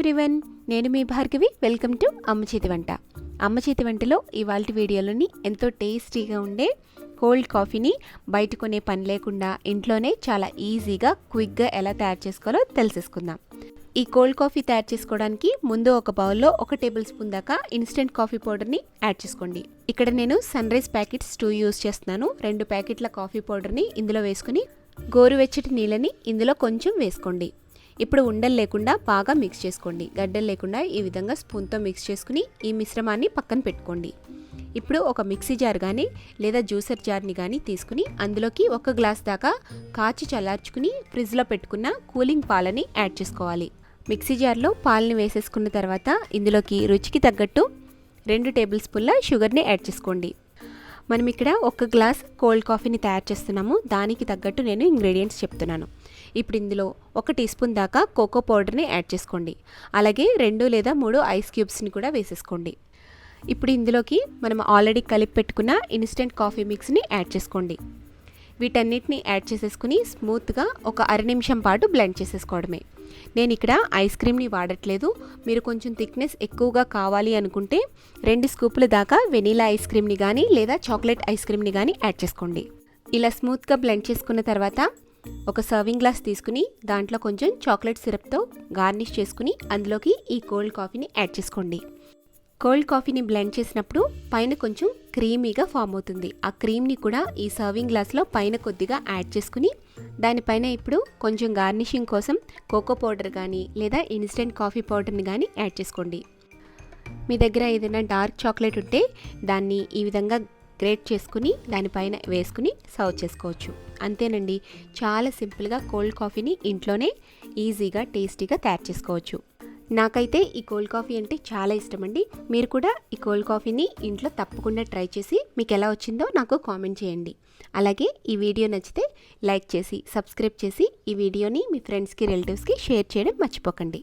Everyone, నేను మీ Bhargavi. Welcome to అమ్మ చేతి వంట. అమ్మ చేతి వంటలో ఇవాల్టి వీడియోలోని ఎంతో టేస్టీగా ఉండే కోల్డ్ కాఫీని బయట కొనే పని లేకుండా ఇంట్లోనే చాలా ఈజీగా క్విక్గా ఎలా తయారు చేసుకోవాలో తెలిసేసుకుందాం. ఈ కోల్డ్ కాఫీ తయారు చేసుకోవడానికి ముందు ఒక బౌల్లో 1 టేబుల్ స్పూన్ దాకా ఇన్స్టెంట్ కాఫీ పౌడర్ని యాడ్ చేసుకోండి. ఇక్కడ నేను సన్ రైజ్ ప్యాకెట్స్ 2 యూజ్ చేస్తున్నాను. 2 ప్యాకెట్ల కాఫీ పౌడర్ని ఇందులో వేసుకుని గోరువెచ్చటి నీళ్ళని ఇందులో కొంచెం వేసుకోండి. ఇప్పుడు ఉండలు లేకుండా బాగా మిక్స్ చేసుకోండి. గడ్డలు లేకుండా ఈ విధంగా స్పూన్తో మిక్స్ చేసుకుని ఈ మిశ్రమాన్ని పక్కన పెట్టుకోండి. ఇప్పుడు ఒక మిక్సీ జార్ కానీ లేదా జ్యూసర్ జార్ని కానీ తీసుకుని అందులోకి 1 గ్లాస్ దాకా కాచి చల్లార్చుకుని ఫ్రిడ్జ్లో పెట్టుకున్న కూలింగ్ పాలని యాడ్ చేసుకోవాలి. మిక్సీ జార్లో పాలని వేసేసుకున్న తర్వాత ఇందులోకి రుచికి తగ్గట్టు 2 టేబుల్ స్పూన్ల షుగర్ని యాడ్ చేసుకోండి. మనం ఇక్కడ 1 గ్లాస్ కోల్డ్ కాఫీని తయారు చేస్తున్నాము. దానికి తగ్గట్టు నేను ఇంగ్రీడియంట్స్ చెప్తున్నాను. ఇప్పుడు ఇందులో 1 టీ స్పూన్ దాకా కోకో పౌడర్ని యాడ్ చేసుకోండి. అలాగే 2 లేదా 3 ఐస్ క్యూబ్స్ని కూడా వేసేసుకోండి. ఇప్పుడు ఇందులోకి మనం ఆల్రెడీ కలిపి పెట్టుకున్న ఇన్స్టెంట్ కాఫీ మిక్స్ని యాడ్ చేసుకోండి. వీటన్నిటిని యాడ్ చేసేసుకుని స్మూత్గా ఒక అర నిమిషం పాటు బ్లెండ్ చేసేసుకోవడమే. నేను ఇక్కడ ఐస్ క్రీమ్ని వాడట్లేదు. మీరు కొంచెం థిక్నెస్ ఎక్కువగా కావాలి అనుకుంటే 2 స్కూపుల దాకా వెనీలా ఐస్ క్రీమ్ని కానీ లేదా చాక్లెట్ ఐస్ క్రీమ్ని కానీ యాడ్ చేసుకోండి. ఇలా స్మూత్గా బ్లెండ్ చేసుకున్న తర్వాత ఒక సర్వింగ్ గ్లాస్ తీసుకుని దాంట్లో కొంచెం చాక్లెట్ సిరప్తో గార్నిష్ చేసుకుని అందులోకి ఈ కోల్డ్ కాఫీని యాడ్ చేసుకోండి. కోల్డ్ కాఫీని బ్లెండ్ చేసినప్పుడు పైన కొంచెం క్రీమీగా ఫామ్ అవుతుంది. ఆ క్రీమ్ని కూడా ఈ సర్వింగ్ గ్లాస్లో పైన కొద్దిగా యాడ్ చేసుకుని దానిపైన ఇప్పుడు కొంచెం గార్నిషింగ్ కోసం కోకో పౌడర్ కానీ లేదా ఇన్స్టెంట్ కాఫీ పౌడర్ని కానీ యాడ్ చేసుకోండి. మీ దగ్గర ఏదైనా డార్క్ చాక్లెట్ ఉంటే దాన్ని ఈ విధంగా గ్రేట్ చేసుకుని దానిపైన వేసుకుని సర్వ్ చేసుకోవచ్చు. అంతేనండి, చాలా సింపుల్గా కోల్డ్ కాఫీని ఇంట్లోనే ఈజీగా టేస్టీగా తయారు చేసుకోవచ్చు. నాకైతే ఈ కోల్డ్ కాఫీ అంటే చాలా ఇష్టమండి. మీరు కూడా ఈ కోల్డ్ కాఫీని ఇంట్లో తప్పకుండా ట్రై చేసి మీకు ఎలా వచ్చిందో నాకు కామెంట్ చేయండి. అలాగే ఈ వీడియో నచ్చితే లైక్ చేసి సబ్స్క్రైబ్ చేసి ఈ వీడియోని మీ ఫ్రెండ్స్కి రిలేటివ్స్కి షేర్ చేయడం మర్చిపోకండి.